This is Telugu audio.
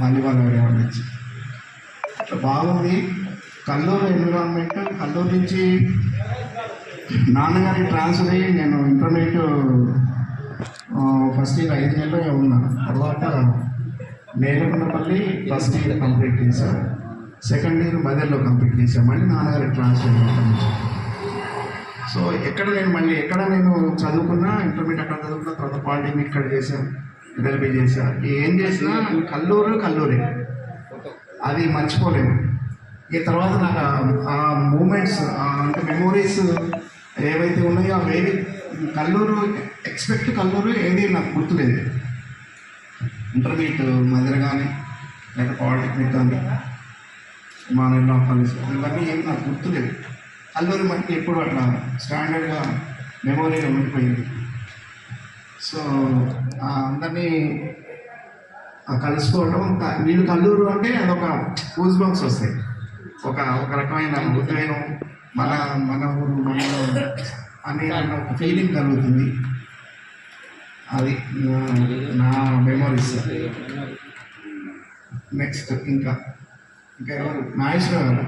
వాలీబాల్ ఆడేవాళ్ళు నుంచి. అట్లా బాగుంది. కల్లూరు ఎన్విరాన్మెంట్. కల్లూరు నుంచి నాన్నగారికి ట్రాన్స్ఫర్ అయ్యి నేను ఇంటర్మీడియట్ ఫస్ట్ ఇయర్ 5 నెలలు ఉన్నాను. తర్వాత నేలకొండపల్లి ఫస్ట్ ఇయర్ కంప్లీట్ చేశాను. సెకండ్ ఇయర్ బదర్లో కంప్లీట్ చేశాను. మళ్ళీ నాన్నగారికి ట్రాన్స్ఫర్ అయ్యి. సో ఎక్కడ నేను చదువుకున్నా, ఇంటర్మీడియట్ అక్కడ చదువుకున్న, తర్వాత పాలిటెక్నిక్ ఇక్కడ చేశాను, ఎల్ఎల్బీ చేశాను. ఏం చేసినా కల్లూరే, అది మర్చిపోలేము. ఈ తర్వాత నాకు ఆ మూమెంట్స్ అంటే మెమోరీస్ ఏవైతే ఉన్నాయో అవేవి కల్లూరు ఏది నాకు గుర్తులేదు. ఇంటర్మీడియట్ మధ్య కానీ లేదా పాలిటెక్నిక్ కానీ మా నెల కాలేజ్ ఇవన్నీ ఏమి నాకు గుర్తులేదు. కల్లూరు మనకి ఎప్పుడు అట్లా స్టాండర్డ్గా మెమోరీగా ఉండిపోయింది. సో అందరినీ కలుసుకోవడం, వీళ్ళు కల్లూరు అంటే అదొక గూస్ బంప్స్ వస్తాయి. ఒక రకమైన ఉద్వేగం, మన ఊరు అనే ఒక ఫీలింగ్ కలుగుతుంది. అది నా మెమోరీస్. నెక్స్ట్ ఇంకా ఎవరు? నాగేశ్వరరావు గారు.